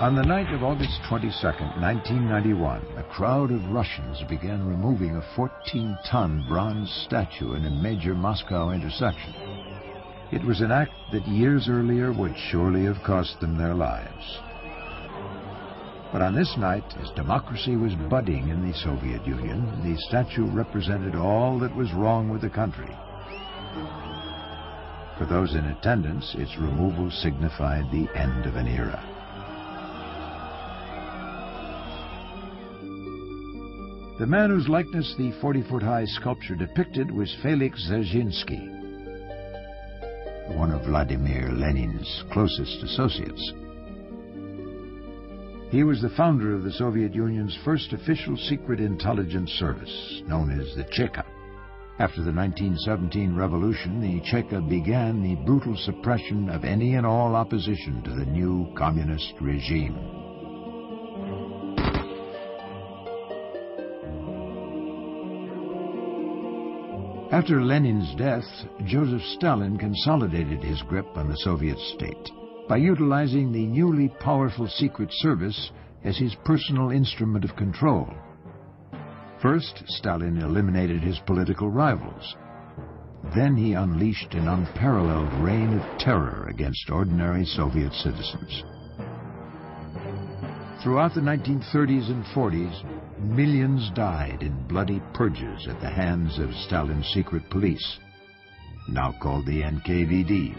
On the night of August 22nd, 1991, a crowd of Russians began removing a 14-ton bronze statue in a major Moscow intersection. It was an act that years earlier would surely have cost them their lives. But on this night, as democracy was budding in the Soviet Union, the statue represented all that was wrong with the country. For those in attendance, its removal signified the end of an era. The man whose likeness the 40-foot-high sculpture depicted was Felix Dzerzhinsky, one of Vladimir Lenin's closest associates. He was the founder of the Soviet Union's first official secret intelligence service, known as the Cheka. After the 1917 revolution, the Cheka began the brutal suppression of any and all opposition to the new communist regime. After Lenin's death, Joseph Stalin consolidated his grip on the Soviet state by utilizing the newly powerful Secret Service as his personal instrument of control. First, Stalin eliminated his political rivals. Then he unleashed an unparalleled reign of terror against ordinary Soviet citizens. Throughout the 1930s and 40s, millions died in bloody purges at the hands of Stalin's secret police, now called the NKVD.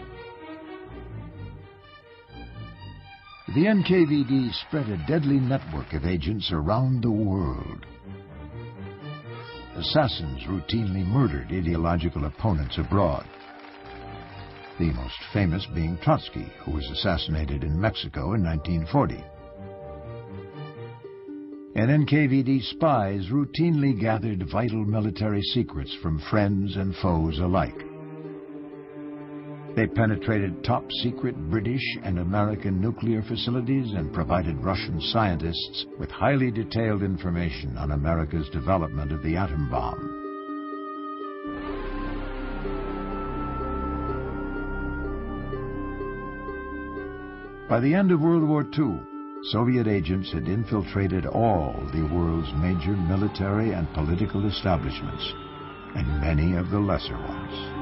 The NKVD spread a deadly network of agents around the world. Assassins routinely murdered ideological opponents abroad, the most famous being Trotsky, who was assassinated in Mexico in 1940. And NKVD spies routinely gathered vital military secrets from friends and foes alike. They penetrated top-secret British and American nuclear facilities and provided Russian scientists with highly detailed information on America's development of the atom bomb. By the end of World War II, Soviet agents had infiltrated all the world's major military and political establishments, and many of the lesser ones.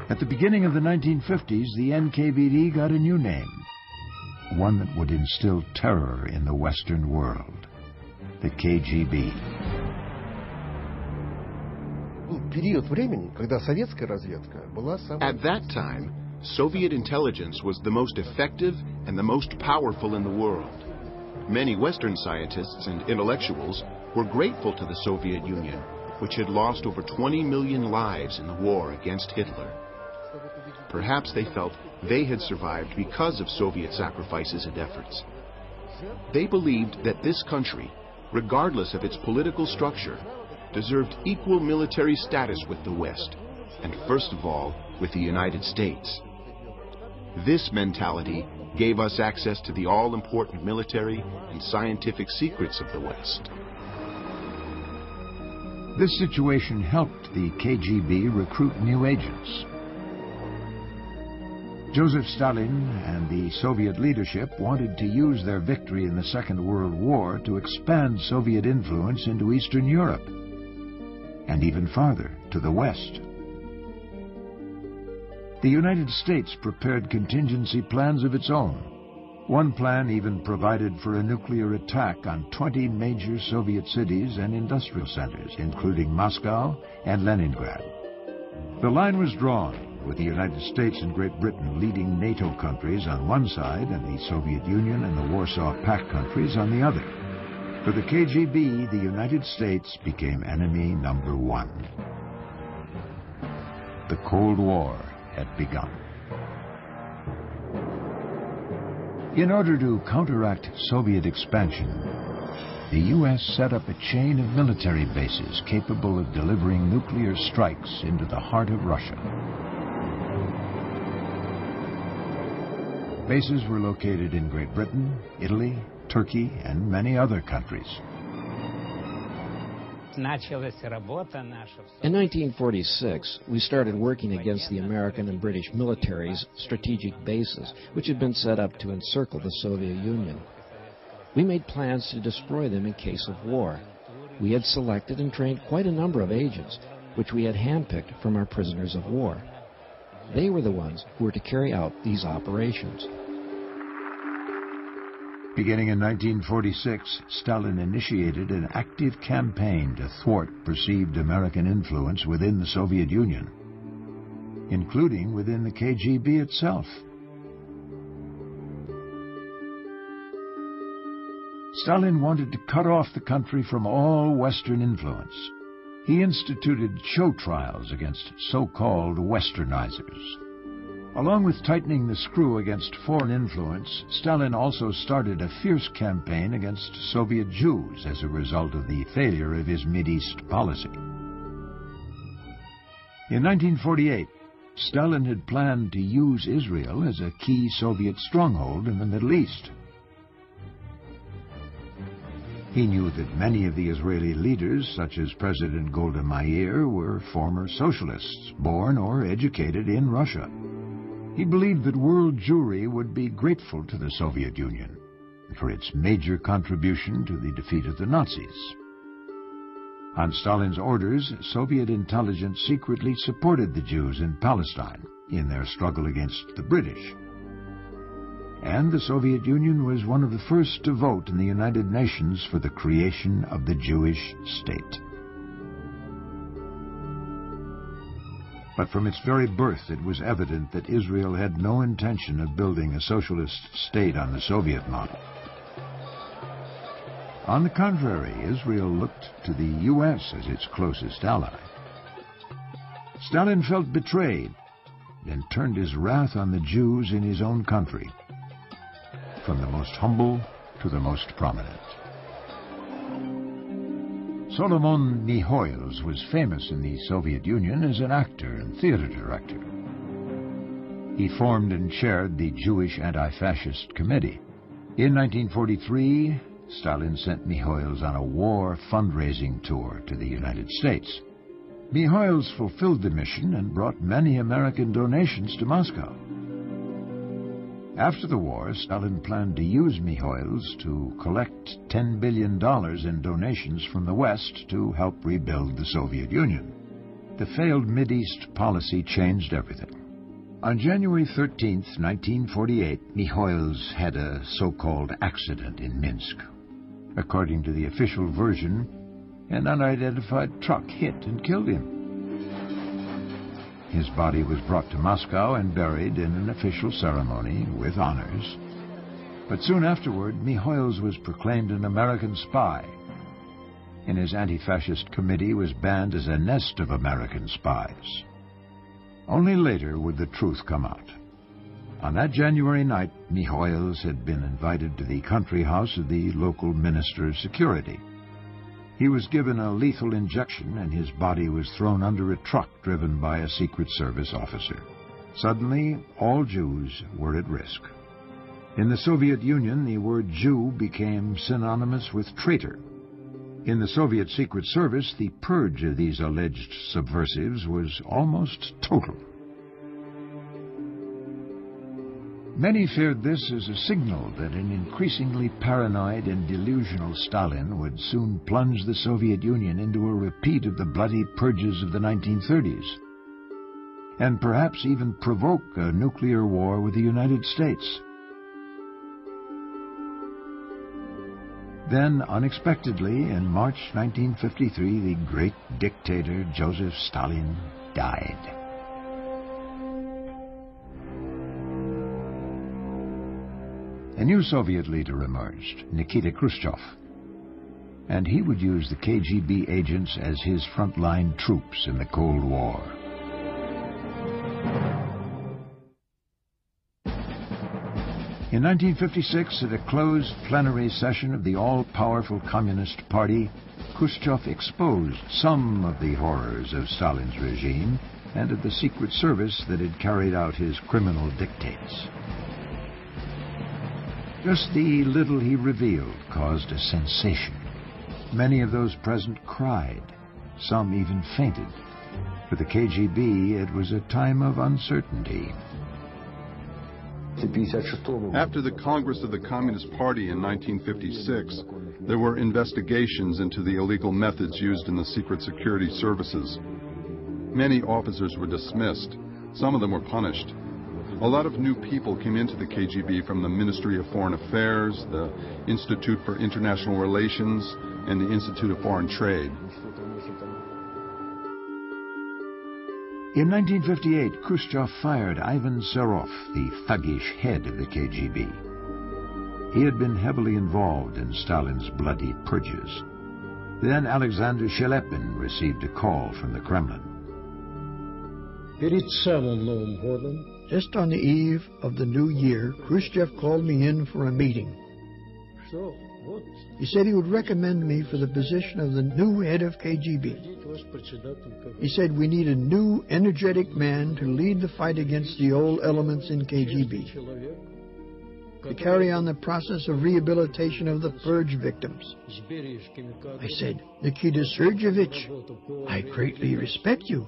At the beginning of the 1950s, the NKVD got a new name, one that would instill terror in the Western world: the KGB. At that time, Soviet intelligence was the most effective and the most powerful in the world. Many Western scientists and intellectuals were grateful to the Soviet Union, which had lost over 20 million lives in the war against Hitler. Perhaps they felt they had survived because of Soviet sacrifices and efforts. They believed that this country, regardless of its political structure, deserved equal military status with the West, and first of all, with the United States. This mentality gave us access to the all-important military and scientific secrets of the West. This situation helped the KGB recruit new agents. Joseph Stalin and the Soviet leadership wanted to use their victory in the Second World War to expand Soviet influence into Eastern Europe, and even farther, to the West. The United States prepared contingency plans of its own. One plan even provided for a nuclear attack on 20 major Soviet cities and industrial centers, including Moscow and Leningrad. The line was drawn, with the United States and Great Britain leading NATO countries on one side and the Soviet Union and the Warsaw Pact countries on the other. For the KGB, the United States became enemy number one. The Cold War had begun. In order to counteract Soviet expansion, the U.S. set up a chain of military bases capable of delivering nuclear strikes into the heart of Russia. Bases were located in Great Britain, Italy, Turkey, and many other countries. 1946, we started working against the American and British military's strategic bases, which had been set up to encircle the Soviet Union. We made plans to destroy them in case of war. We had selected and trained quite a number of agents, which we had handpicked from our prisoners of war. They were the ones who were to carry out these operations. Beginning in 1946, Stalin initiated an active campaign to thwart perceived American influence within the Soviet Union, including within the KGB itself. Stalin wanted to cut off the country from all Western influence. He instituted show trials against so-called Westernizers. Along with tightening the screw against foreign influence, Stalin also started a fierce campaign against Soviet Jews as a result of the failure of his Mideast policy. In 1948, Stalin had planned to use Israel as a key Soviet stronghold in the Middle East. He knew that many of the Israeli leaders, such as President Golda Meir, were former socialists, born or educated in Russia. He believed that world Jewry would be grateful to the Soviet Union for its major contribution to the defeat of the Nazis. On Stalin's orders, Soviet intelligence secretly supported the Jews in Palestine in their struggle against the British. And the Soviet Union was one of the first to vote in the United Nations for the creation of the Jewish state. But from its very birth, it was evident that Israel had no intention of building a socialist state on the Soviet model. On the contrary, Israel looked to the U.S. as its closest ally. Stalin felt betrayed and turned his wrath on the Jews in his own country, from the most humble to the most prominent. Solomon Mihoils was famous in the Soviet Union as an actor and theater director. He formed and chaired the Jewish Anti-Fascist Committee. In 1943, Stalin sent Mihoils on a war fundraising tour to the United States. Mihoils fulfilled the mission and brought many American donations to Moscow. After the war, Stalin planned to use Mihoils to collect $10 billion in donations from the West to help rebuild the Soviet Union. The failed Mideast policy changed everything. On January 13, 1948, Mihoils had a so-called accident in Minsk. According to the official version, an unidentified truck hit and killed him. His body was brought to Moscow and buried in an official ceremony with honors. But soon afterward, Mihoils was proclaimed an American spy, and his anti-fascist committee was banned as a nest of American spies. Only later would the truth come out. On that January night, Mihoils had been invited to the country house of the local Minister of Security. He was given a lethal injection, and his body was thrown under a truck driven by a Secret Service officer. Suddenly, all Jews were at risk. In the Soviet Union, the word Jew became synonymous with traitor. In the Soviet Secret Service, the purge of these alleged subversives was almost total. Many feared this as a signal that an increasingly paranoid and delusional Stalin would soon plunge the Soviet Union into a repeat of the bloody purges of the 1930s, and perhaps even provoke a nuclear war with the United States. Then, unexpectedly, in March 1953, the great dictator Joseph Stalin died. A new Soviet leader emerged, Nikita Khrushchev, and he would use the KGB agents as his frontline troops in the Cold War. In 1956, at a closed plenary session of the all-powerful Communist Party, Khrushchev exposed some of the horrors of Stalin's regime and of the Secret Service that had carried out his criminal dictates. Just the little he revealed caused a sensation. Many of those present cried. Some even fainted. For the KGB, it was a time of uncertainty. After the Congress of the Communist Party in 1956, there were investigations into the illegal methods used in the secret security services. Many officers were dismissed. Some of them were punished. A lot of new people came into the KGB from the Ministry of Foreign Affairs, the Institute for International Relations, and the Institute of Foreign Trade. In 1958, Khrushchev fired Ivan Serov, the thuggish head of the KGB. He had been heavily involved in Stalin's bloody purges. Then Alexander Shelepin received a call from the Kremlin. Just on the eve of the new year, Khrushchev called me in for a meeting. He said he would recommend me for the position of the new head of KGB. He said we need a new, energetic man to lead the fight against the old elements in KGB, to carry on the process of rehabilitation of the purge victims. I said, Nikita Sergeyevich, I greatly respect you,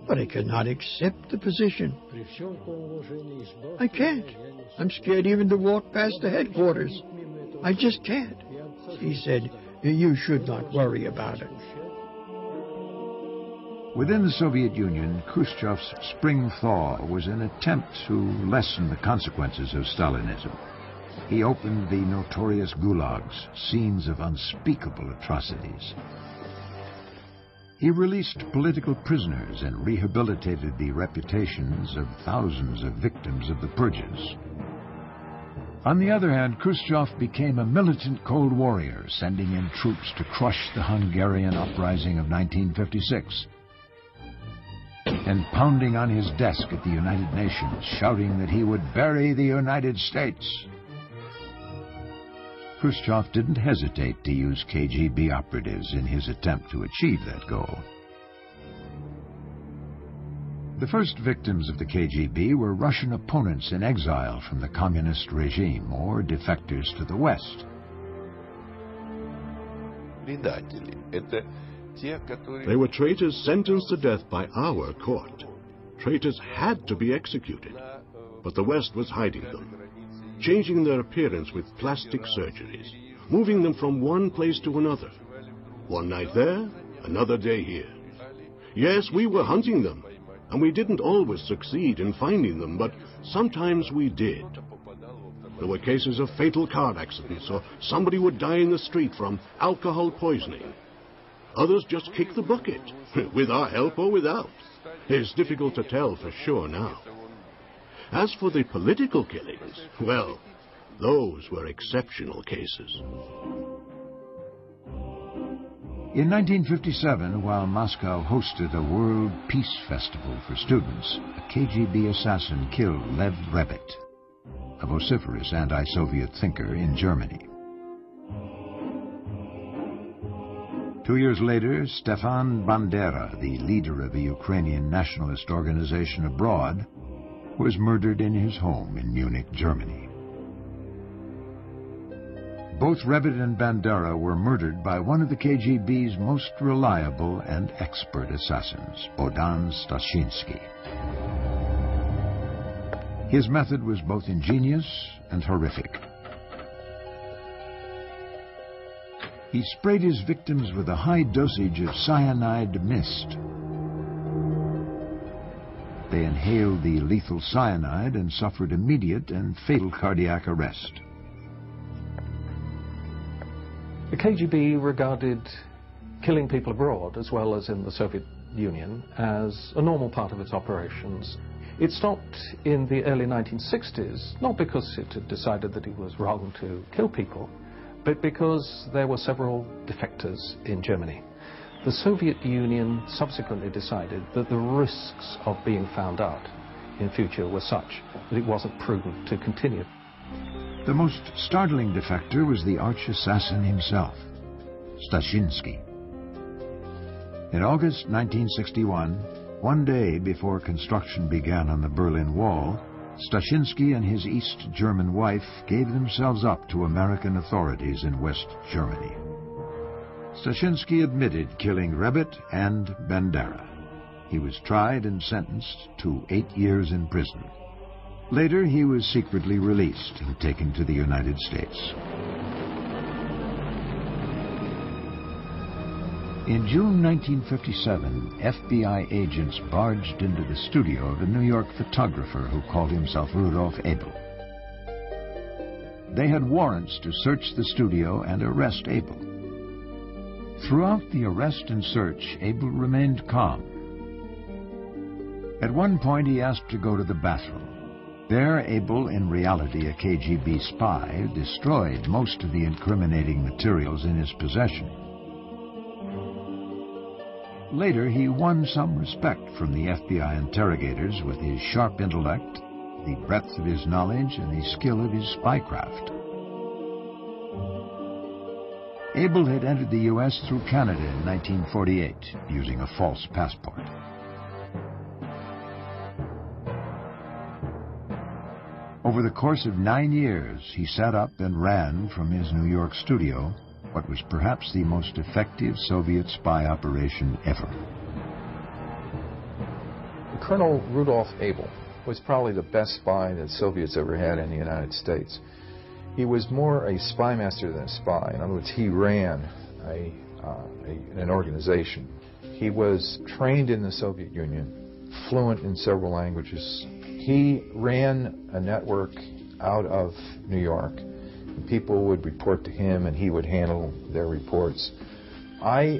but I cannot accept the position. I can't. I'm scared even to walk past the headquarters. I just can't. He said, you should not worry about it. Within the Soviet Union, Khrushchev's spring thaw was an attempt to lessen the consequences of Stalinism. He opened the notorious gulags, scenes of unspeakable atrocities. He released political prisoners and rehabilitated the reputations of thousands of victims of the purges. On the other hand, Khrushchev became a militant Cold Warrior, sending in troops to crush the Hungarian uprising of 1956, and pounding on his desk at the United Nations, shouting that he would bury the United States. Khrushchev didn't hesitate to use KGB operatives in his attempt to achieve that goal. The first victims of the KGB were Russian opponents in exile from the communist regime or defectors to the West. They were traitors sentenced to death by our court. Traitors had to be executed, but the West was hiding them, changing their appearance with plastic surgeries, moving them from one place to another. One night there, another day here. Yes, we were hunting them, and we didn't always succeed in finding them, but sometimes we did. There were cases of fatal car accidents, or somebody would die in the street from alcohol poisoning. Others just kicked the bucket, with our help or without. It's difficult to tell for sure now. As for the political killings, well, those were exceptional cases. In 1957, while Moscow hosted a World Peace Festival for students, a KGB assassin killed Lev Rebet, a vociferous anti-Soviet thinker in Germany. 2 years later, Stefan Bandera, the leader of a Ukrainian nationalist organization abroad, was murdered in his home in Munich, Germany. Both Rebet and Bandera were murdered by one of the KGB's most reliable and expert assassins, Bohdan Stashinsky. His method was both ingenious and horrific. He sprayed his victims with a high dosage of cyanide mist. They inhaled the lethal cyanide and suffered immediate and fatal cardiac arrest. The KGB regarded killing people abroad, as well as in the Soviet Union, as a normal part of its operations. It stopped in the early 1960s, not because it had decided that it was wrong to kill people, but because there were several defectors in Germany. The Soviet Union subsequently decided that the risks of being found out in future were such that it wasn't prudent to continue. The most startling defector was the arch-assassin himself, Stashinsky. In August 1961, one day before construction began on the Berlin Wall, Stashinsky and his East German wife gave themselves up to American authorities in West Germany. Stashinsky admitted killing Rebit and Bandera. He was tried and sentenced to 8 years in prison. Later, he was secretly released and taken to the United States. In June 1957, FBI agents barged into the studio of a New York photographer who called himself Rudolf Abel. They had warrants to search the studio and arrest Abel. Throughout the arrest and search, Abel remained calm. At one point, he asked to go to the bathroom. There, Abel, in reality a KGB spy, destroyed most of the incriminating materials in his possession. Later, he won some respect from the FBI interrogators with his sharp intellect, the breadth of his knowledge, and the skill of his spycraft. Abel had entered the U.S. through Canada in 1948, using a false passport. Over the course of 9 years, he set up and ran from his New York studio what was perhaps the most effective Soviet spy operation ever. Colonel Rudolf Abel was probably the best spy that Soviets ever had in the United States. He was more a spy master than a spy. In other words, he ran an organization. He was trained in the Soviet Union, fluent in several languages. He ran a network out of New York. People would report to him and he would handle their reports. I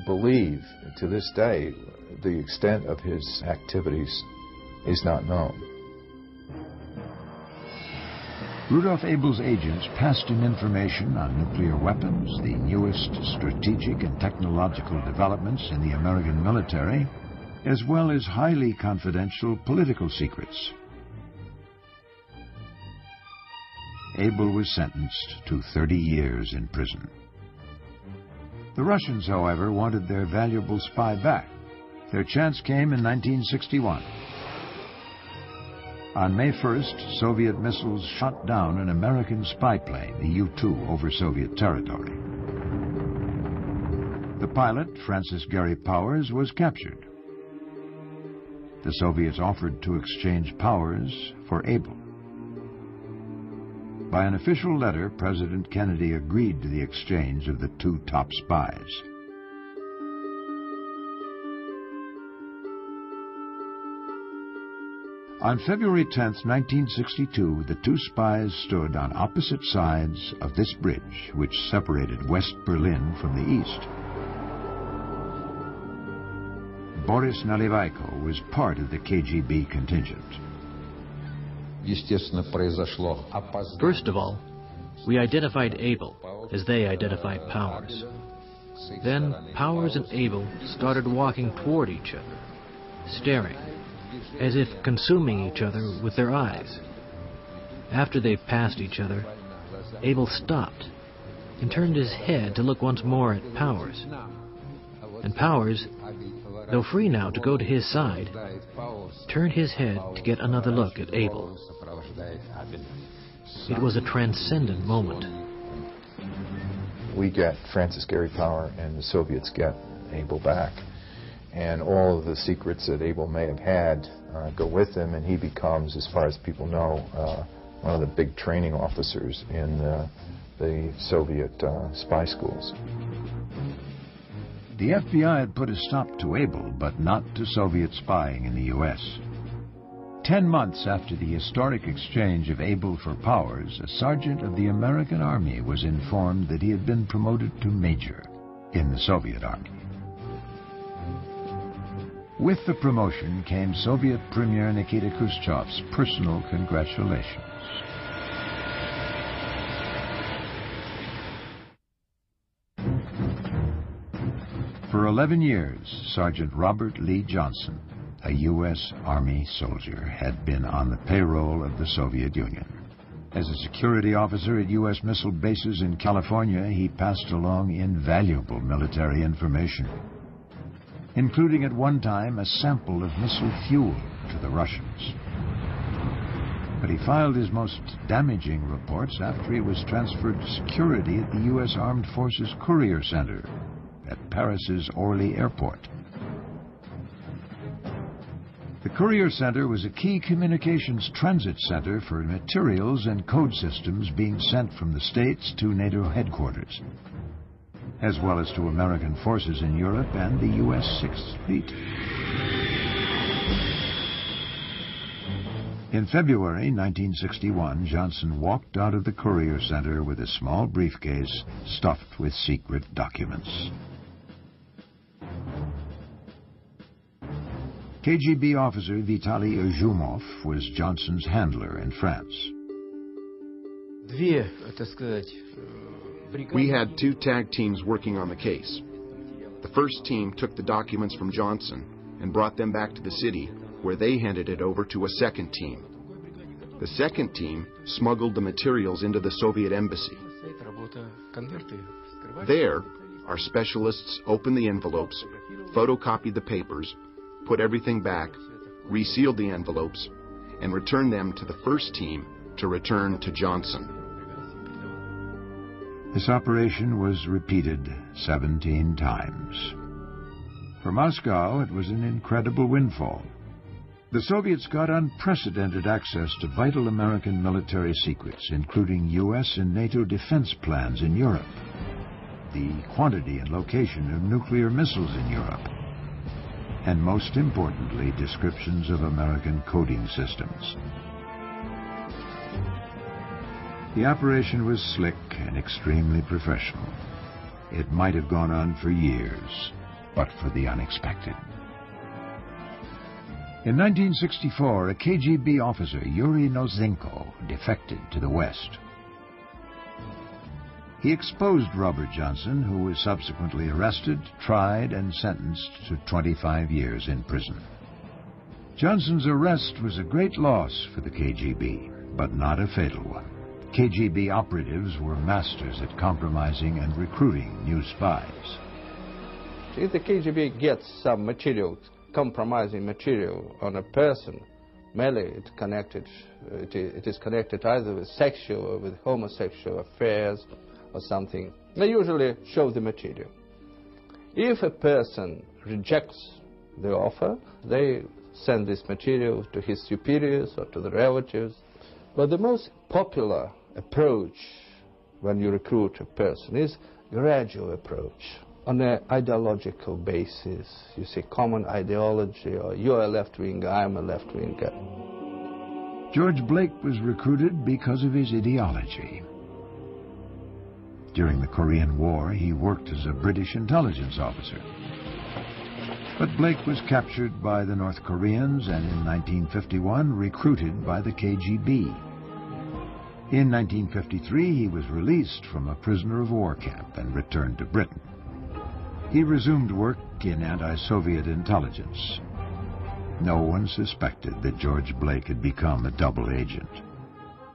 believe to this day the extent of his activities is not known. Rudolf Abel's agents passed him information on nuclear weapons, the newest strategic and technological developments in the American military, as well as highly confidential political secrets. Abel was sentenced to 30 years in prison. The Russians, however, wanted their valuable spy back. Their chance came in 1961. On May 1st, Soviet missiles shot down an American spy plane, the U-2, over Soviet territory. The pilot, Francis Gary Powers, was captured. The Soviets offered to exchange Powers for Abel. By an official letter, President Kennedy agreed to the exchange of the two top spies. On February 10, 1962, the two spies stood on opposite sides of this bridge, which separated West Berlin from the east. Boris Nalivayko was part of the KGB contingent. First of all, we identified Abel as they identified Powers. Then Powers and Abel started walking toward each other, staring, as if consuming each other with their eyes. After they passed each other, Abel stopped and turned his head to look once more at Powers. And Powers, though free now to go to his side, turned his head to get another look at Abel. It was a transcendent moment. We get Francis Gary Powers and the Soviets get Abel back. And all of the secrets that Abel may have had go with him, and he becomes, as far as people know, one of the big training officers in the Soviet spy schools. The FBI had put a stop to Abel, but not to Soviet spying in the U.S. 10 months after the historic exchange of Abel for Powers, a sergeant of the American Army was informed that he had been promoted to major in the Soviet Army. With the promotion came Soviet Premier Nikita Khrushchev's personal congratulations. For 11 years, Sergeant Robert Lee Johnson, a U.S. Army soldier, had been on the payroll of the Soviet Union. As a security officer at U.S. missile bases in California, he passed along invaluable military information, including at one time a sample of missile fuel to the Russians. But he filed his most damaging reports after he was transferred to security at the U.S. Armed Forces Courier Center, at Paris's Orly Airport. The Courier Center was a key communications transit center for materials and code systems being sent from the States to NATO headquarters, as well as to American forces in Europe and the U.S. Sixth Fleet. In February 1961, Johnson walked out of the Courier Center with a small briefcase stuffed with secret documents. KGB officer Vitaly Izhumov was Johnson's handler in France. We had 2 tag teams working on the case. The first team took the documents from Johnson and brought them back to the city, where they handed it over to a second team. The second team smuggled the materials into the Soviet embassy. There, our specialists opened the envelopes, photocopied the papers, put everything back, resealed the envelopes, and returned them to the first team to return to Johnson. This operation was repeated 17 times. For Moscow, it was an incredible windfall. The Soviets got unprecedented access to vital American military secrets, including U.S. and NATO defense plans in Europe, the quantity and location of nuclear missiles in Europe, and most importantly, descriptions of American coding systems. The operation was slick and extremely professional. It might have gone on for years, but for the unexpected. In 1964, a KGB officer, Yuri Nozenko, defected to the West. He exposed Robert Johnson, who was subsequently arrested, tried, and sentenced to 25 years in prison. Johnson's arrest was a great loss for the KGB, but not a fatal one. KGB operatives were masters at compromising and recruiting new spies. If the KGB gets some material, compromising material on a person, mainly it is connected either with sexual or with homosexual affairs or something, they usually show the material. If a person rejects the offer, they send this material to his superiors or to the relatives. But the most popular approach when you recruit a person is gradual approach on an ideological basis. You see, common ideology, or you're a left-winger, I'm a left-winger. George Blake was recruited because of his ideology. During the Korean War, he worked as a British intelligence officer. But Blake was captured by the North Koreans and in 1951 recruited by the KGB. In 1953, he was released from a prisoner of war camp and returned to Britain. He resumed work in anti-Soviet intelligence. No one suspected that George Blake had become a double agent.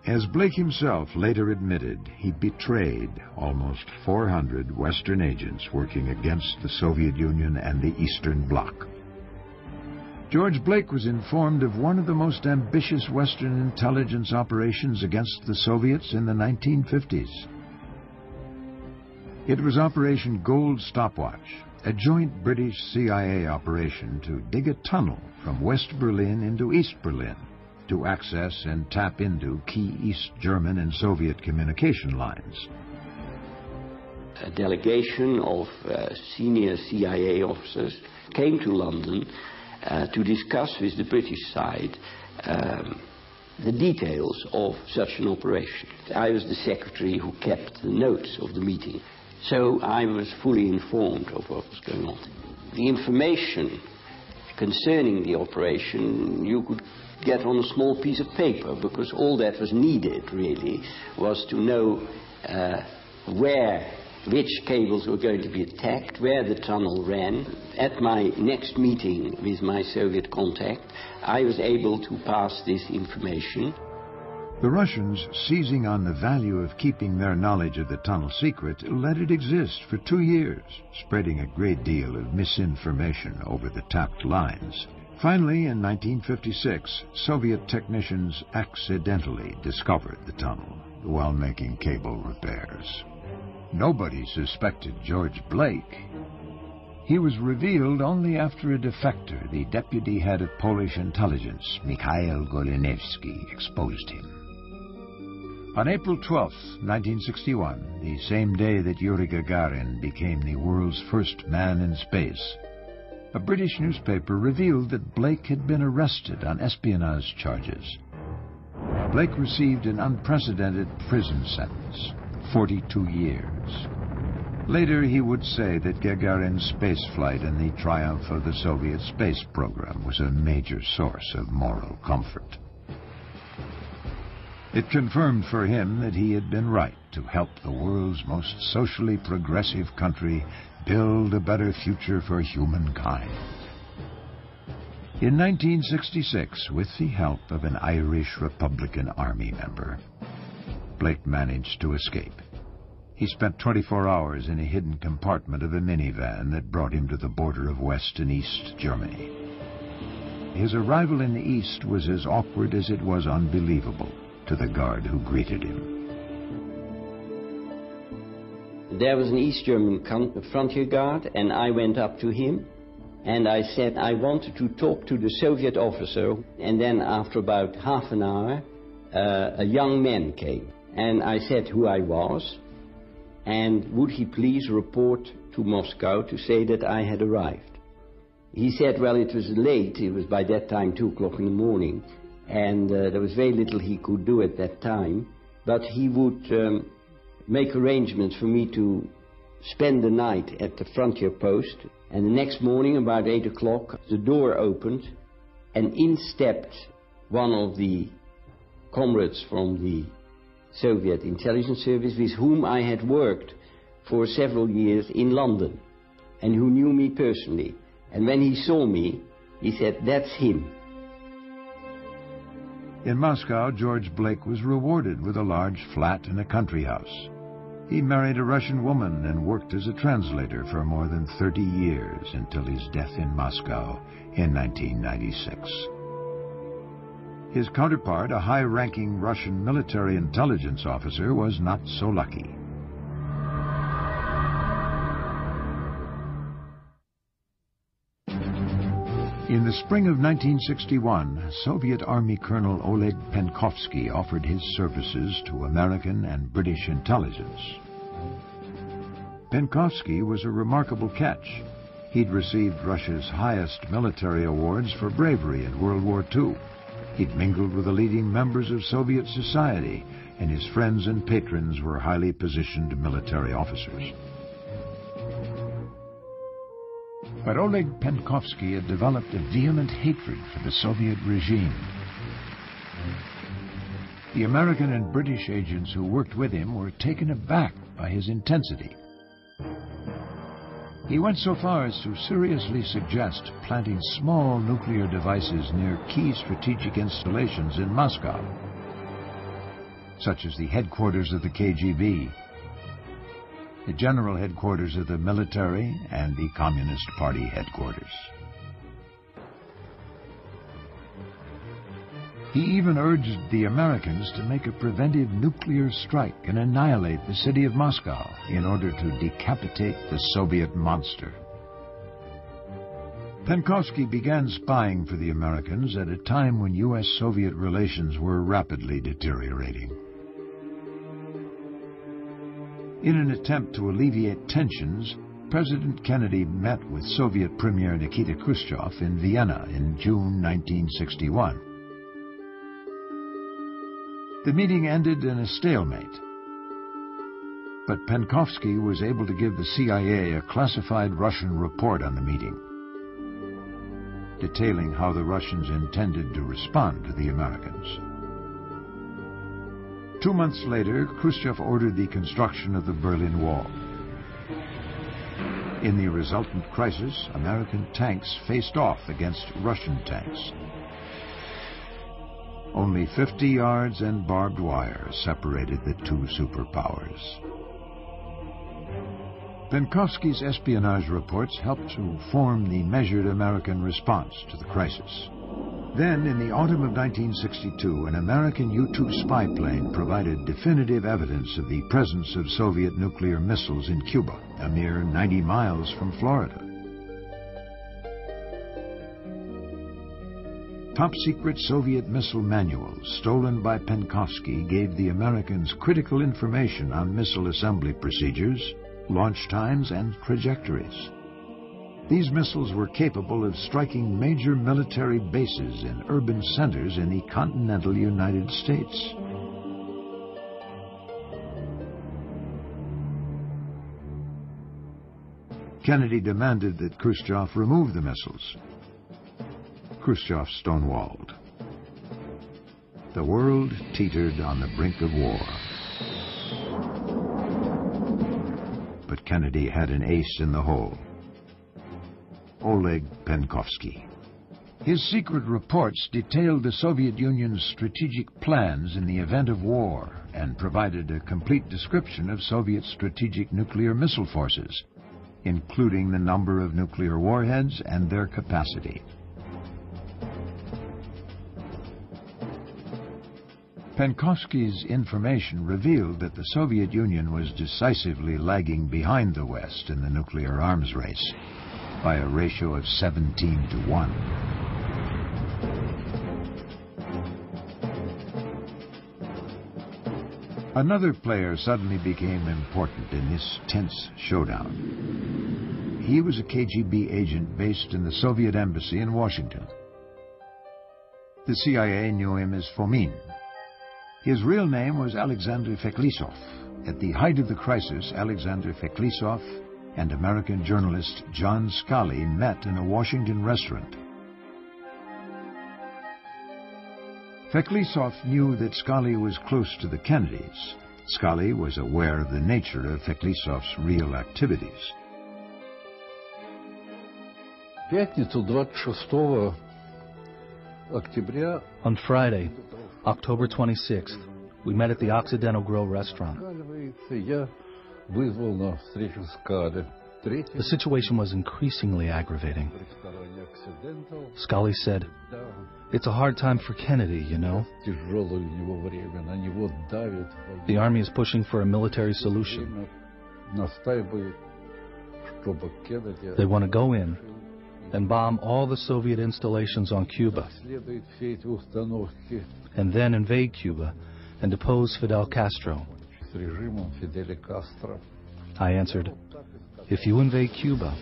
As Blake himself later admitted, he betrayed almost 400 Western agents working against the Soviet Union and the Eastern Bloc. George Blake was informed of one of the most ambitious Western intelligence operations against the Soviets in the 1950s. It was Operation Gold Stopwatch, a joint British CIA operation to dig a tunnel from West Berlin into East Berlin to access and tap into key East German and Soviet communication lines. A delegation of senior CIA officers came to London to discuss with the British side the details of such an operation. I was the secretary who kept the notes of the meeting, so I was fully informed of what was going on. The information concerning the operation you could get on a small piece of paper, because all that was needed really was to know which cables were going to be attacked, where the tunnel ran. At my next meeting with my Soviet contact, I was able to pass this information. The Russians, seizing on the value of keeping their knowledge of the tunnel secret, let it exist for 2 years, spreading a great deal of misinformation over the tapped lines. Finally, in 1956, Soviet technicians accidentally discovered the tunnel while making cable repairs. Nobody suspected George Blake, He was revealed only after a defector, the deputy head of Polish intelligence, Mikhail Golinewski, exposed him. On April 12, 1961, the same day that Yuri Gagarin became the world's first man in space, a British newspaper revealed that Blake had been arrested on espionage charges. Blake received an unprecedented prison sentence, 42 years. Later, he would say that Gagarin's spaceflight and the triumph of the Soviet space program was a major source of moral comfort. It confirmed for him that he had been right to help the world's most socially progressive country build a better future for humankind. In 1966, with the help of an Irish Republican Army member, Blake managed to escape. He spent 24 hours in a hidden compartment of a minivan that brought him to the border of West and East Germany. His arrival in the East was as awkward as it was unbelievable to the guard who greeted him. There was an East German frontier guard, and I went up to him, and I said I wanted to talk to the Soviet officer, and then after about half an hour, a young man came, and I said who I was, and would he please report to Moscow to say that I had arrived. He said, well, it was late, it was by that time 2 o'clock in the morning, and there was very little he could do at that time, but he would make arrangements for me to spend the night at the frontier post, and the next morning about 8 o'clock the door opened, and in stepped one of the comrades from the Soviet intelligence service with whom I had worked for several years in London and who knew me personally. And when he saw me, he said, that's him. In Moscow, George Blake was rewarded with a large flat and a country house. He married a Russian woman and worked as a translator for more than 30 years until his death in Moscow in 1996. His counterpart, a high-ranking Russian military intelligence officer, was not so lucky. In the spring of 1961, Soviet Army Colonel Oleg Penkovsky offered his services to American and British intelligence. Penkovsky was a remarkable catch. He'd received Russia's highest military awards for bravery in World War II. He'd mingled with the leading members of Soviet society, and his friends and patrons were highly positioned military officers. But Oleg Penkovsky had developed a vehement hatred for the Soviet regime. The American and British agents who worked with him were taken aback by his intensity. He went so far as to seriously suggest planting small nuclear devices near key strategic installations in Moscow, such as the headquarters of the KGB, the general headquarters of the military, and the Communist Party headquarters. He even urged the Americans to make a preventive nuclear strike and annihilate the city of Moscow in order to decapitate the Soviet monster. Penkovsky began spying for the Americans at a time when U.S.-Soviet relations were rapidly deteriorating. In an attempt to alleviate tensions, President Kennedy met with Soviet Premier Nikita Khrushchev in Vienna in June 1961. The meeting ended in a stalemate, but Penkovsky was able to give the CIA a classified Russian report on the meeting, detailing how the Russians intended to respond to the Americans. 2 months later, Khrushchev ordered the construction of the Berlin Wall. In the resultant crisis, American tanks faced off against Russian tanks. Only 50 yards and barbed wire separated the two superpowers. Penkovsky's espionage reports helped to form the measured American response to the crisis. Then, in the autumn of 1962, an American U-2 spy plane provided definitive evidence of the presence of Soviet nuclear missiles in Cuba, a mere 90 miles from Florida. top-secret Soviet missile manual stolen by Penkovsky gave the Americans critical information on missile assembly procedures, launch times, and trajectories. These missiles were capable of striking major military bases in urban centers in the continental United States. Kennedy demanded that Khrushchev remove the missiles. Khrushchev stonewalled. The world teetered on the brink of war. But Kennedy had an ace in the hole: Oleg Penkovsky. His secret reports detailed the Soviet Union's strategic plans in the event of war and provided a complete description of Soviet strategic nuclear missile forces, including the number of nuclear warheads and their capacity. Penkovsky's information revealed that the Soviet Union was decisively lagging behind the West in the nuclear arms race by a ratio of 17 to 1. Another player suddenly became important in this tense showdown. He was a KGB agent based in the Soviet embassy in Washington. The CIA knew him as Fomin. His real name was Alexander Feklisov. At the height of the crisis, Alexander Feklisov and American journalist John Scully met in a Washington restaurant. Feklisov knew that Scully was close to the Kennedys. Scully was aware of the nature of Feklisov's real activities. On Friday, October 26th, we met at the Occidental Grill restaurant. The situation was increasingly aggravating. Scully said, "It's a hard time for Kennedy, you know. The army is pushing for a military solution. They want to go in and bomb all the Soviet installations on Cuba, and then invade Cuba and depose Fidel Castro." I answered, "If you invade Cuba,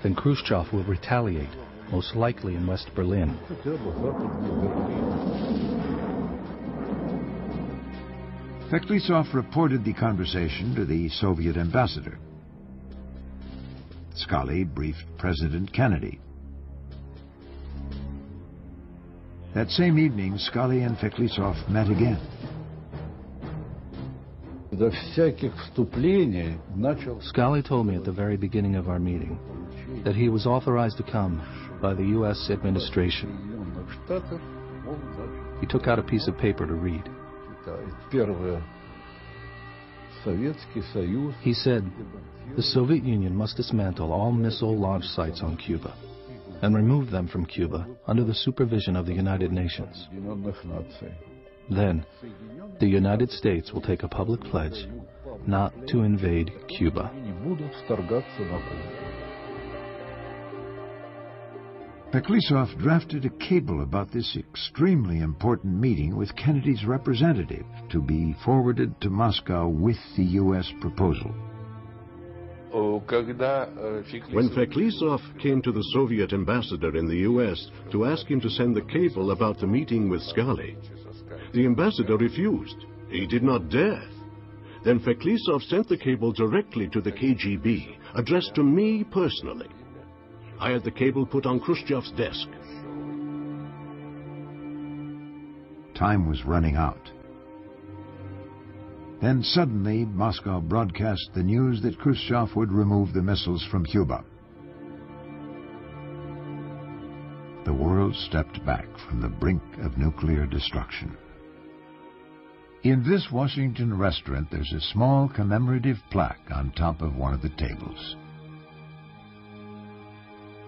then Khrushchev will retaliate, most likely in West Berlin." Feklisov reported the conversation to the Soviet ambassador. Scully briefed President Kennedy. That same evening, Scully and Feklisov met again. Scully told me at the very beginning of our meeting that he was authorized to come by the U.S. administration. He took out a piece of paper to read. He said, "The Soviet Union must dismantle all missile launch sites on Cuba and remove them from Cuba under the supervision of the United Nations. Then, the United States will take a public pledge not to invade Cuba." Feklisov drafted a cable about this extremely important meeting with Kennedy's representative to be forwarded to Moscow with the U.S. proposal. When Feklisov came to the Soviet ambassador in the U.S. to ask him to send the cable about the meeting with Scully, the ambassador refused. He did not dare. Then Feklisov sent the cable directly to the KGB, addressed to me personally. I had the cable put on Khrushchev's desk. Time was running out. Then suddenly, Moscow broadcast the news that Khrushchev would remove the missiles from Cuba. The world stepped back from the brink of nuclear destruction. In this Washington restaurant, there's a small commemorative plaque on top of one of the tables.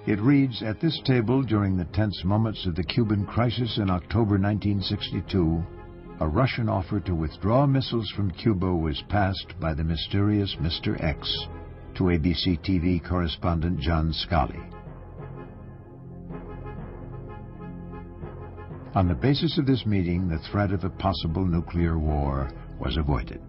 It reads, "At this table, during the tense moments of the Cuban crisis in October 1962, a Russian offer to withdraw missiles from Cuba was passed by the mysterious Mr. X to ABC TV correspondent John Scully." On the basis of this meeting, the threat of a possible nuclear war was avoided.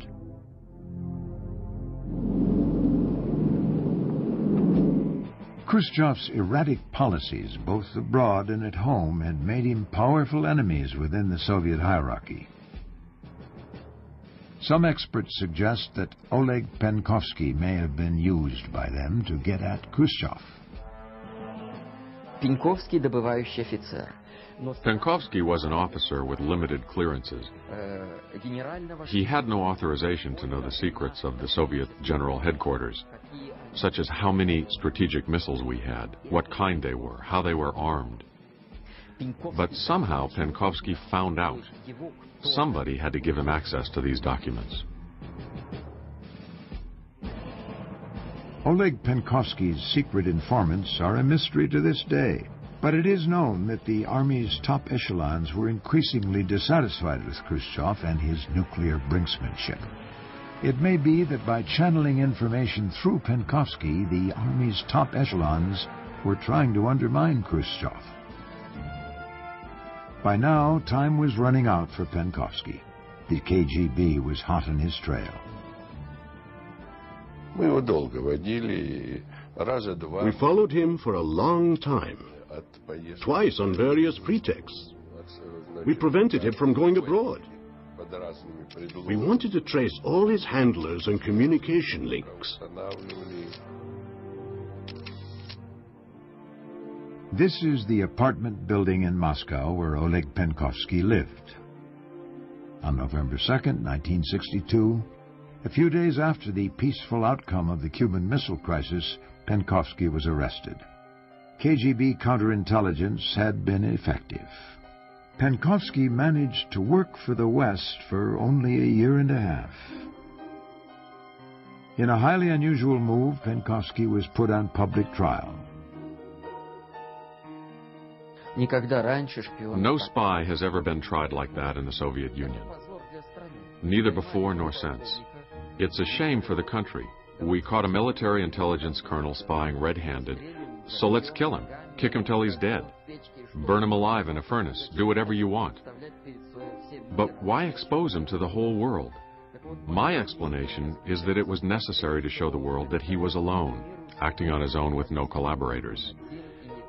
Khrushchev's erratic policies, both abroad and at home, had made him powerful enemies within the Soviet hierarchy. Some experts suggest that Oleg Penkovsky may have been used by them to get at Khrushchev. Penkovsky добывающий офицер. Penkovsky was an officer with limited clearances. He had no authorization to know the secrets of the Soviet General Headquarters, such as how many strategic missiles we had, what kind they were, how they were armed. But somehow Penkovsky found out. Somebody had to give him access to these documents. Oleg Penkovsky's secret informants are a mystery to this day, but it is known that the Army's top echelons were increasingly dissatisfied with Khrushchev and his nuclear brinksmanship. It may be that by channeling information through Penkovsky, the Army's top echelons were trying to undermine Khrushchev. By now, time was running out for Penkovsky. The KGB was hot on his trail. We followed him for a long time, twice on various pretexts. We prevented him from going abroad. We wanted to trace all his handlers and communication links. This is the apartment building in Moscow where Oleg Penkovsky lived. On November 2nd, 1962, a few days after the peaceful outcome of the Cuban Missile Crisis, Penkovsky was arrested. KGB counterintelligence had been effective. Penkovsky managed to work for the West for only a year and a half. In a highly unusual move, Penkovsky was put on public trial. No spy has ever been tried like that in the Soviet Union. Neither before nor since. It's a shame for the country. We caught a military intelligence colonel spying red-handed, so let's kill him, kick him till he's dead, burn him alive in a furnace, do whatever you want. But why expose him to the whole world? My explanation is that it was necessary to show the world that he was alone, acting on his own with no collaborators.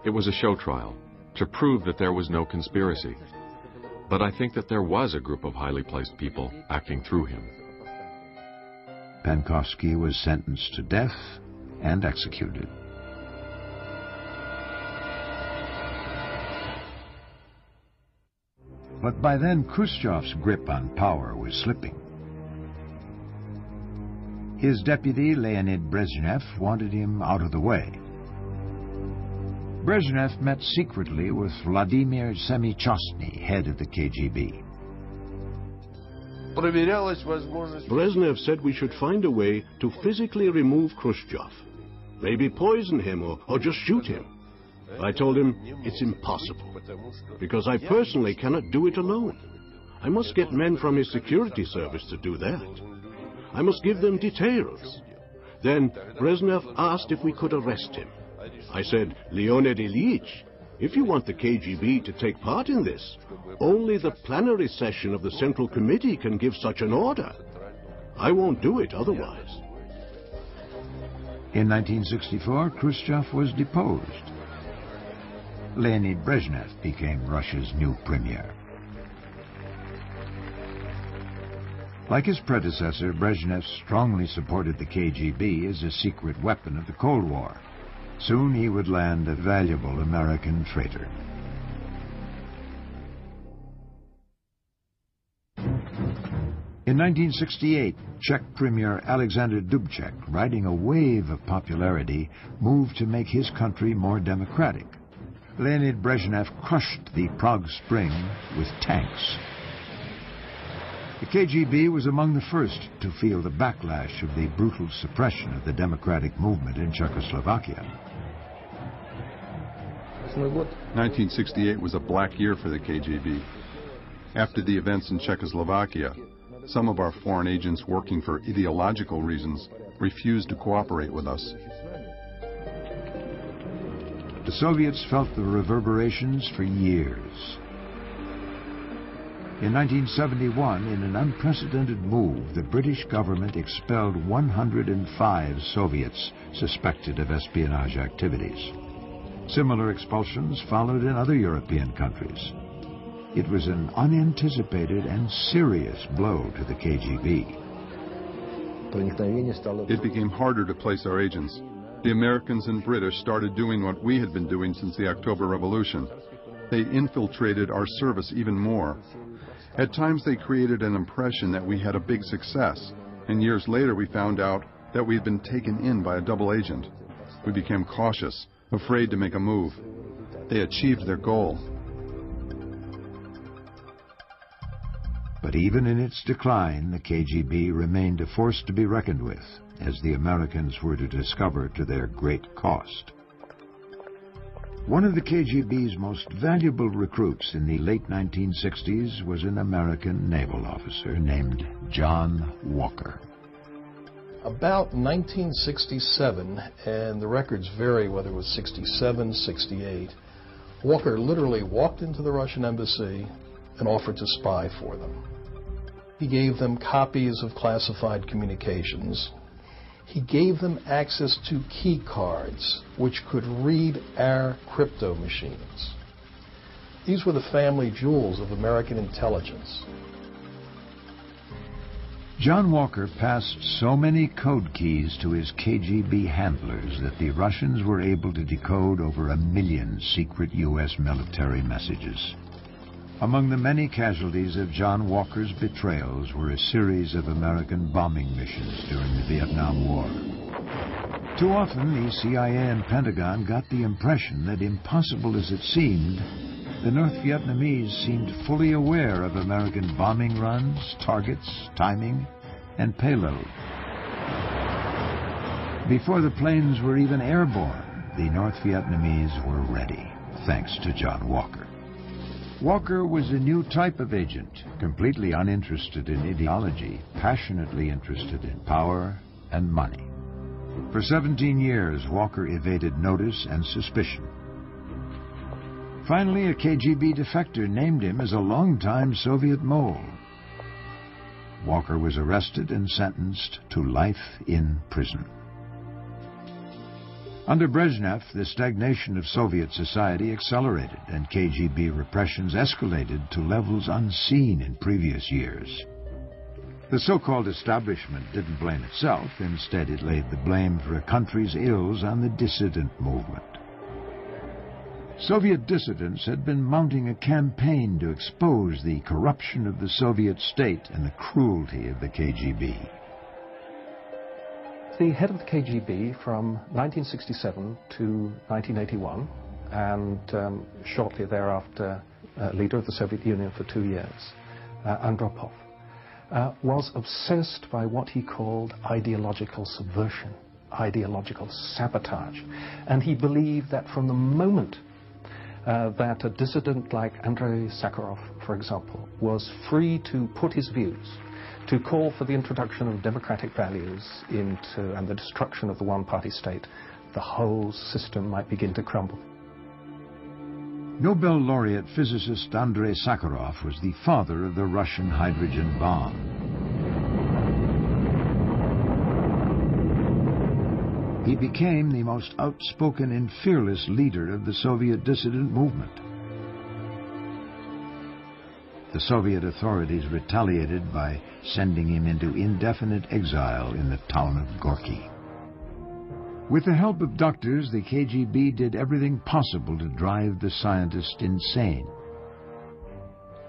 It was a show trial, to prove that there was no conspiracy. But I think that there was a group of highly placed people acting through him. Penkovsky was sentenced to death and executed. But by then, Khrushchev's grip on power was slipping. His deputy, Leonid Brezhnev, wanted him out of the way. Brezhnev met secretly with Vladimir Semichostny, head of the KGB. Brezhnev said we should find a way to physically remove Khrushchev. Maybe poison him or just shoot him. I told him it's impossible, because I personally cannot do it alone. I must get men from his security service to do that. I must give them details. Then Brezhnev asked if we could arrest him. I said, Leonid Ilyich, if you want the KGB to take part in this, only the plenary session of the Central Committee can give such an order. I won't do it otherwise. In 1964, Khrushchev was deposed. Leonid Brezhnev became Russia's new premier. Like his predecessor, Brezhnev strongly supported the KGB as a secret weapon of the Cold War. Soon he would land a valuable American traitor. In 1968, Czech Premier Alexander Dubček, riding a wave of popularity, moved to make his country more democratic. Leonid Brezhnev crushed the Prague Spring with tanks. The KGB was among the first to feel the backlash of the brutal suppression of the democratic movement in Czechoslovakia. 1968 was a black year for the KGB. After the events in Czechoslovakia, some of our foreign agents working for ideological reasons refused to cooperate with us. The Soviets felt the reverberations for years. In 1971, in an unprecedented move, the British government expelled 105 Soviets suspected of espionage activities. Similar expulsions followed in other European countries. It was an unanticipated and serious blow to the KGB. It became harder to place our agents. The Americans and British started doing what we had been doing since the October Revolution. They infiltrated our service even more. At times they created an impression that we had a big success, and years later we found out that we had been taken in by a double agent. We became cautious, afraid to make a move. They achieved their goal. But even in its decline, the KGB remained a force to be reckoned with, as the Americans were to discover to their great cost. One of the KGB's most valuable recruits in the late 1960s was an American naval officer named John Walker. About 1967, and the records vary whether it was 67, 68, Walker literally walked into the Russian embassy and offered to spy for them. He gave them copies of classified communications. He gave them access to key cards, which could read our crypto machines. These were the family jewels of American intelligence. John Walker passed so many code keys to his KGB handlers that the Russians were able to decode over 1 million secret U.S. military messages. Among the many casualties of John Walker's betrayals were a series of American bombing missions during the Vietnam War. Too often, the CIA and Pentagon got the impression that, impossible as it seemed, the North Vietnamese seemed fully aware of American bombing runs, targets, timing, and payload. Before the planes were even airborne, the North Vietnamese were ready, thanks to John Walker. Walker was a new type of agent, completely uninterested in ideology, passionately interested in power and money. For 17 years, Walker evaded notice and suspicion. Finally, a KGB defector named him as a longtime Soviet mole. Walker was arrested and sentenced to life in prison. Under Brezhnev, the stagnation of Soviet society accelerated, and KGB repressions escalated to levels unseen in previous years. The so-called establishment didn't blame itself. Instead, it laid the blame for a country's ills on the dissident movement. Soviet dissidents had been mounting a campaign to expose the corruption of the Soviet state and the cruelty of the KGB. The head of the KGB from 1967 to 1981, and shortly thereafter leader of the Soviet Union for 2 years, Andropov, was obsessed by what he called ideological subversion, ideological sabotage. And he believed that from the moment that a dissident like Andrei Sakharov, for example, was free to put his views, to call for the introduction of democratic values and the destruction of the one-party state, the whole system might begin to crumble. Nobel laureate physicist Andrei Sakharov was the father of the Russian hydrogen bomb. He became the most outspoken and fearless leader of the Soviet dissident movement. The Soviet authorities retaliated by sending him into indefinite exile in the town of Gorky. With the help of doctors, the KGB did everything possible to drive the scientist insane.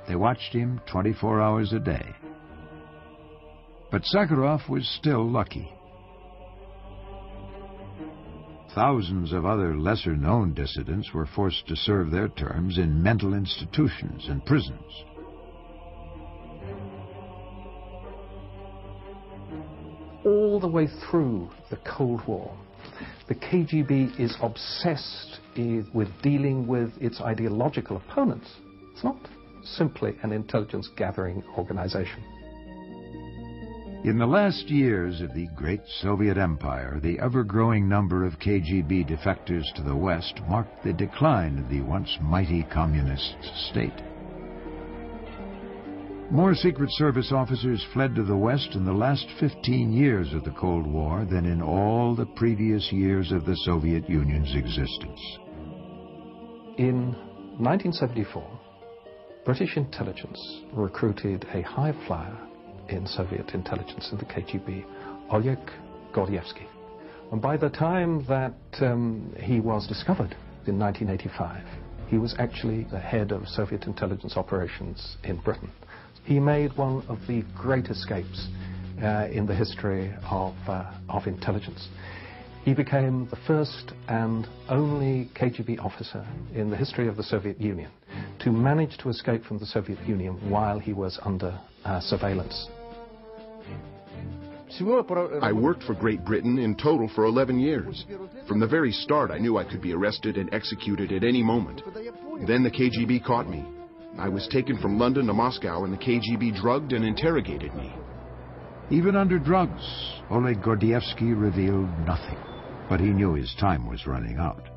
They watched him 24 hours a day. But Sakharov was still lucky. Thousands of other lesser-known dissidents were forced to serve their terms in mental institutions and prisons. All the way through the Cold War, the KGB is obsessed with dealing with its ideological opponents. It's not simply an intelligence-gathering organization. In the last years of the great Soviet Empire, the ever-growing number of KGB defectors to the West marked the decline of the once mighty communist state. More Secret Service officers fled to the West in the last 15 years of the Cold War than in all the previous years of the Soviet Union's existence. In 1974, British intelligence recruited a high flyer in Soviet intelligence in the KGB, Oleg Gordievsky. And by the time that he was discovered in 1985, he was actually the head of Soviet intelligence operations in Britain. He made one of the great escapes in the history of intelligence. He became the first and only KGB officer in the history of the Soviet Union to manage to escape from the Soviet Union while he was under surveillance. I worked for Great Britain in total for 11 years. From the very start, I knew I could be arrested and executed at any moment. Then the KGB caught me. I was taken from London to Moscow, and the KGB drugged and interrogated me. Even under drugs, Oleg Gordievsky revealed nothing. But he knew his time was running out.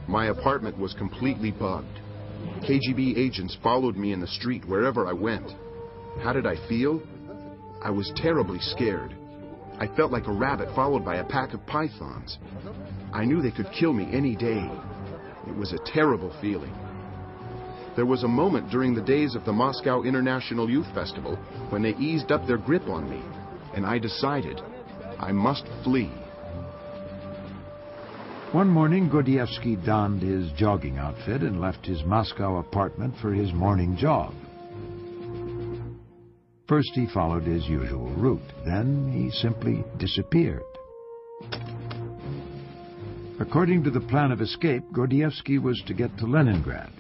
My apartment was completely bugged. KGB agents followed me in the street wherever I went. How did I feel? I was terribly scared. I felt like a rabbit followed by a pack of pythons. I knew they could kill me any day. It was a terrible feeling. There was a moment during the days of the Moscow International Youth Festival when they eased up their grip on me, and I decided I must flee. One morning, Gordievsky donned his jogging outfit and left his Moscow apartment for his morning jog. First, he followed his usual route. Then, he simply disappeared. According to the plan of escape, Gordievsky was to get to Leningrad.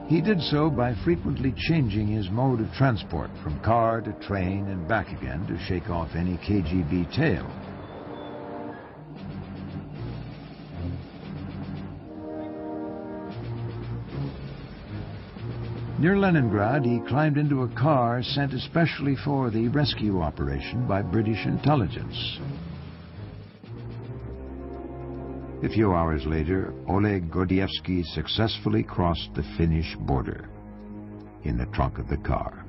He did so by frequently changing his mode of transport from car to train and back again to shake off any KGB tail. Near Leningrad, he climbed into a car sent especially for the rescue operation by British intelligence. A few hours later, Oleg Gordievsky successfully crossed the Finnish border in the trunk of the car.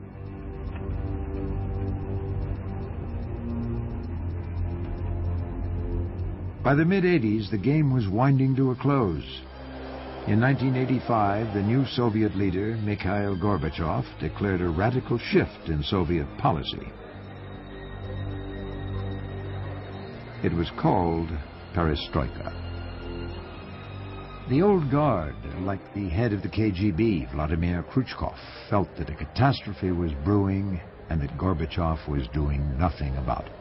By the mid-'80s, the game was winding to a close. In 1985, the new Soviet leader, Mikhail Gorbachev, declared a radical shift in Soviet policy. It was called Perestroika. The old guard, like the head of the KGB, Vladimir Khrushchev, felt that a catastrophe was brewing and that Gorbachev was doing nothing about it.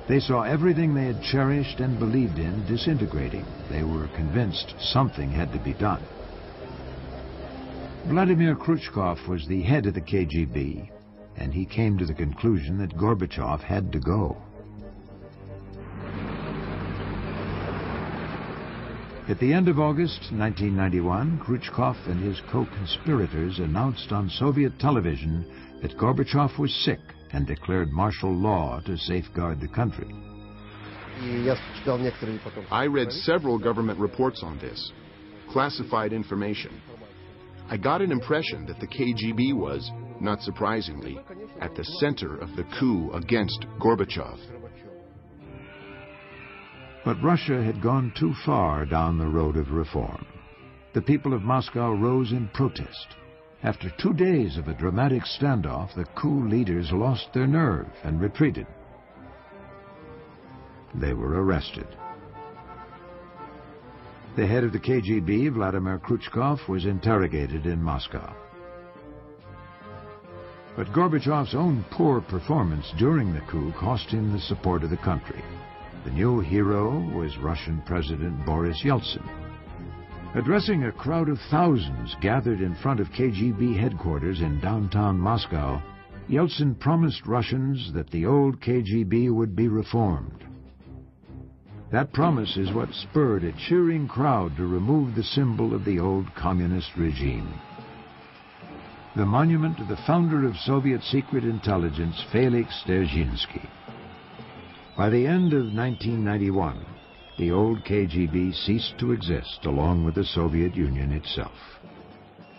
They saw everything they had cherished and believed in disintegrating. They were convinced something had to be done. Vladimir Khrushchev was the head of the KGB, and he came to the conclusion that Gorbachev had to go. At the end of August 1991, Khrushchev and his co-conspirators announced on Soviet television that Gorbachev was sick and declared martial law to safeguard the country. I read several government reports on this, classified information. I got an impression that the KGB was, not surprisingly, at the center of the coup against Gorbachev. But Russia had gone too far down the road of reform. The people of Moscow rose in protest. After 2 days of a dramatic standoff, the coup leaders lost their nerve and retreated. They were arrested. The head of the KGB, Vladimir Khrushchev, was interrogated in Moscow. But Gorbachev's own poor performance during the coup cost him the support of the country. The new hero was Russian President Boris Yeltsin. Addressing a crowd of thousands gathered in front of KGB headquarters in downtown Moscow, Yeltsin promised Russians that the old KGB would be reformed. That promise is what spurred a cheering crowd to remove the symbol of the old communist regime. The monument to the founder of Soviet secret intelligence, Felix Dzerzhinsky. By the end of 1991, the old KGB ceased to exist along with the Soviet Union itself.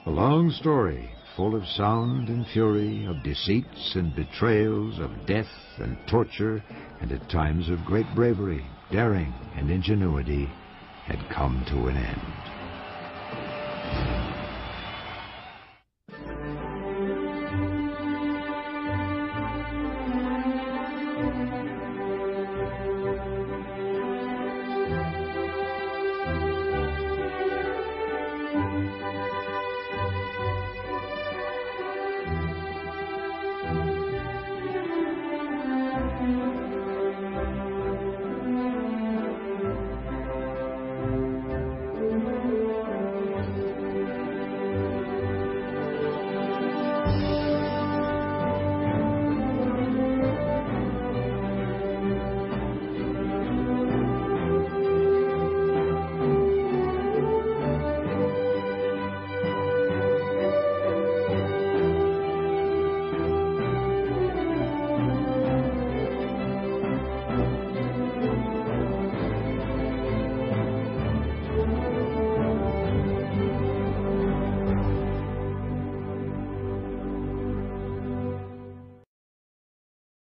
A long story full of sound and fury, of deceits and betrayals, of death and torture, and at times of great bravery, daring, and ingenuity, had come to an end.